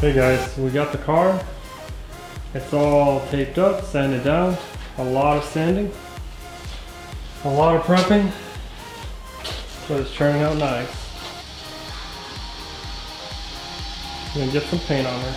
Hey guys, we got the car. It's all taped up, sanded down. A lot of sanding, a lot of prepping, but it's turning out nice. I'm gonna get some paint on her.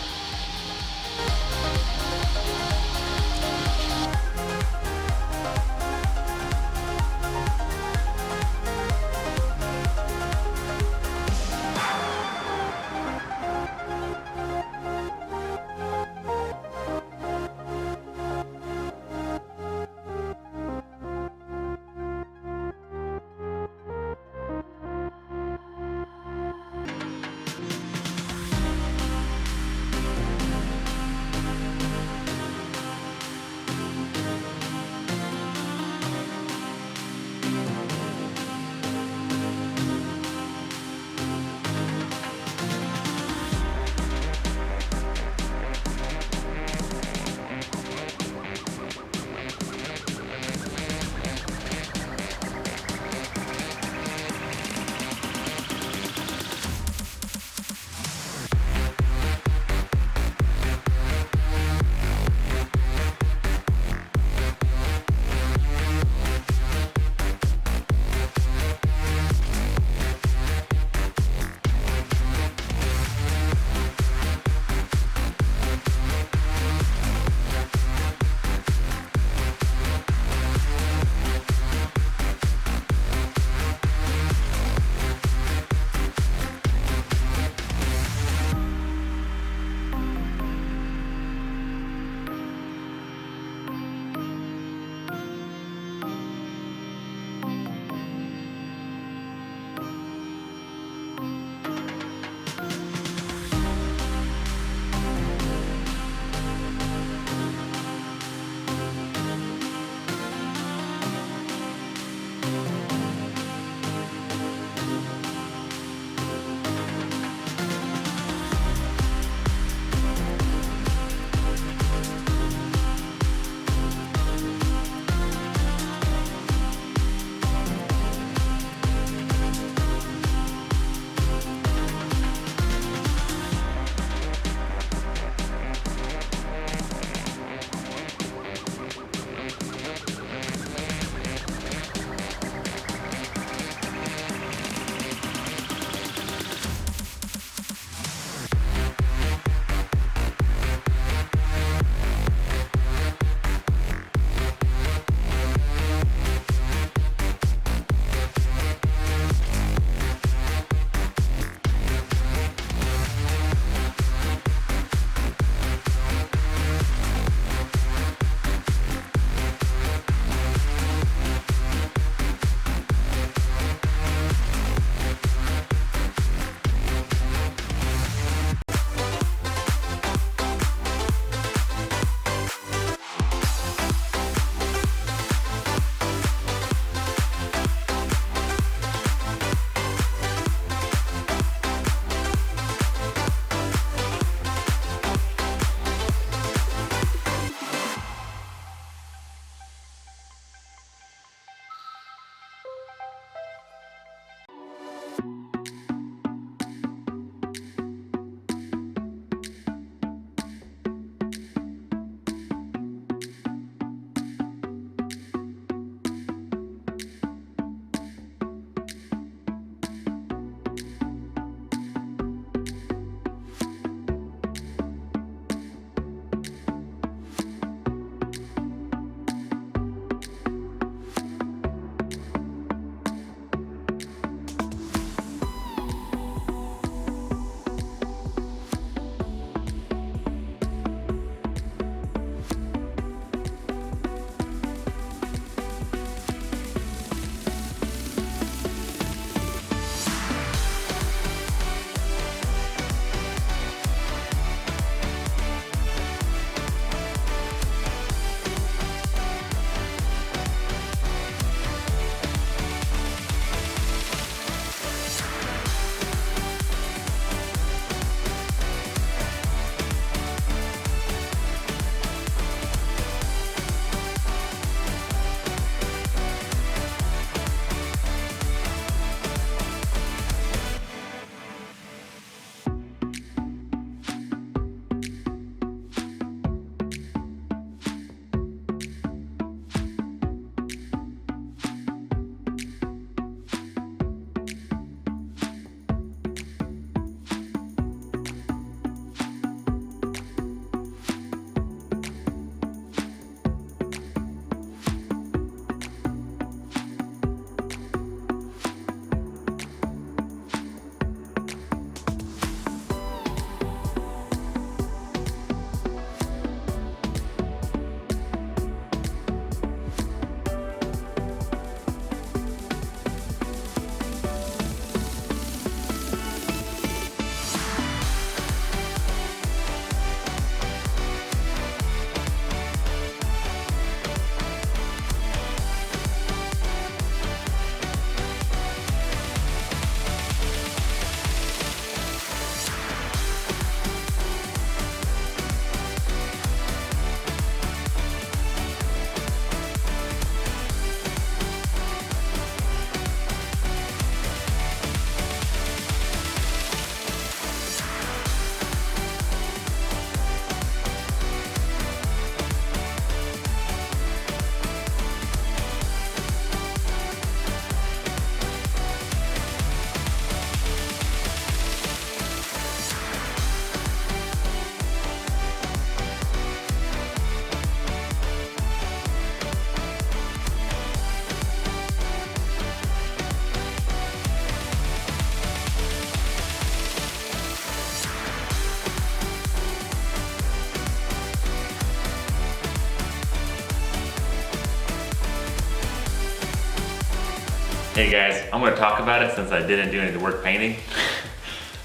Hey guys, I'm gonna talk about it since I didn't do any of the work painting.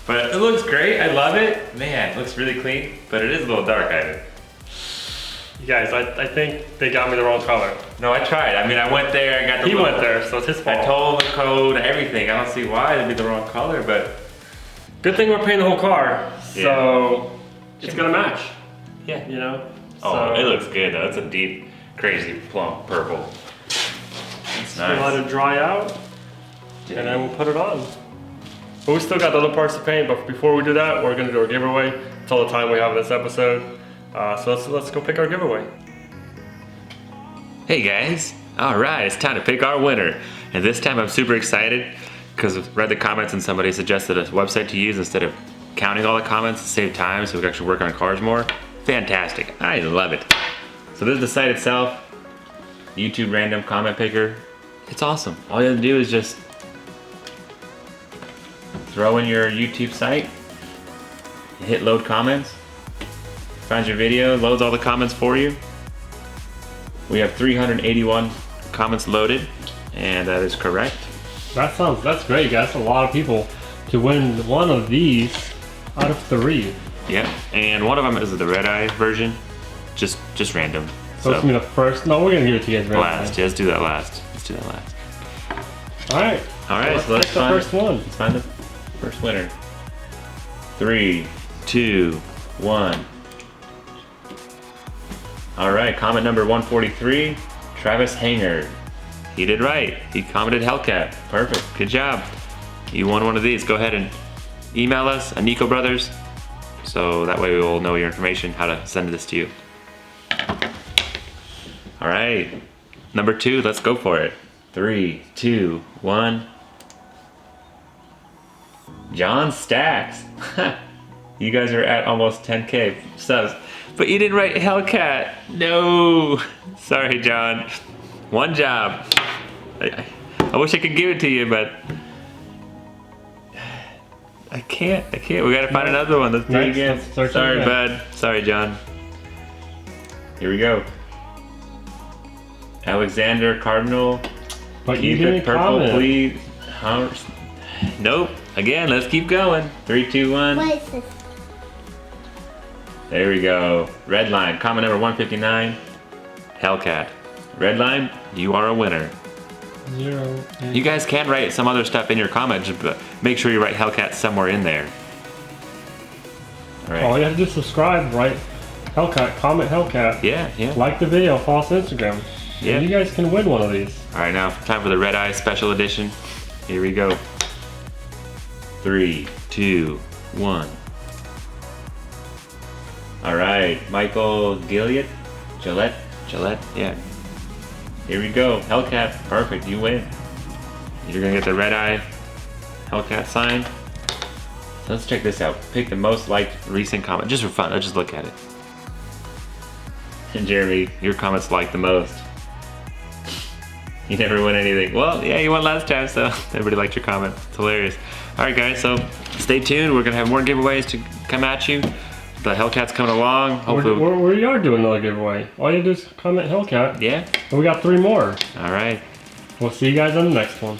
But it looks great, I love it. Man, it looks really clean, but it is a little dark, Ivan. You guys, I think they got me the wrong color. No, I tried. I mean, I went there, I got the He went there, so it's his fault. I told the code, everything. I don't see why it'd be the wrong color, but... Good thing we're painting the whole car, so it's gonna match. Yeah. You know? Oh, so it looks good though. It's a deep, crazy plum purple. It's we'll let nice. it dry out, and then we'll put it on. But we still got the other parts to paint, but before we do that, we're gonna do our giveaway. It's all the time we have in this episode. So let's go pick our giveaway. Hey guys, all right, it's time to pick our winner. And this time I'm super excited because I read the comments and somebody suggested a website to use instead of counting all the comments to save time so we can actually work on cars more. Fantastic, I love it. So this is the site itself, YouTube random comment picker. It's awesome. All you have to do is just throw in your YouTube site, hit load comments, finds your video, loads all the comments for you. We have 381 comments loaded, and that is correct. That's great, guys. A lot of people to win one of these out of 3. Yeah, and one of them is the red eye version, just random. So it's gonna be the first. No, we're gonna give it to you guys right last. Yeah, let's do that last. Let's do that last. All right. All right. So let's pick the find first one. Let's find the first winner. 3, 2, 1. All right. Comment number 143, Travis Hanger. He did right. He commented Hellcat. Perfect. Good job. You won one of these. Go ahead and email us at Nico Brothers, so that way we will know your information, how to send this to you. All right, number 2, let's go for it. 3, 2, 1. John Stacks. You guys are at almost 10K subs, but you didn't write Hellcat. No, sorry, John. One job. I wish I could give it to you, but I can't. We gotta find another one. Let's do it again. Sorry, bud. Sorry, John. Here we go. Alexander Cardinal. But you Keep it didn't purple, comment. please. Nope. Again, let's keep going. 3, 2, 1. What is this? There we go. Red line. Comment number 159. Hellcat. Red line, you are a winner. 0, 8. You guys can write some other stuff in your comments, but make sure you write Hellcat somewhere in there. All right. All you have to do is subscribe, write Hellcat, comment Hellcat. Yeah. Like the video, follow us on Instagram. Yeah. And you guys can win one of these. All right, now time for the Red Eye Special Edition. Here we go. 3, 2, 1. All right, Michael Gillette, yeah. Here we go, Hellcat, perfect, you win. You're gonna get the Red Eye Hellcat sign. So let's check this out. Pick the most liked recent comment, just for fun, let's just look at it. And Jeremy, your comment's liked the most. You never win anything. Well, yeah, you won last time, so everybody liked your comment. It's hilarious. All right, guys, so stay tuned. We're gonna have more giveaways to come at you. The Hellcat's coming along. Hopefully, we are doing another giveaway. All you do is comment Hellcat. yeah. And we got 3 more. All right. We'll see you guys on the next one.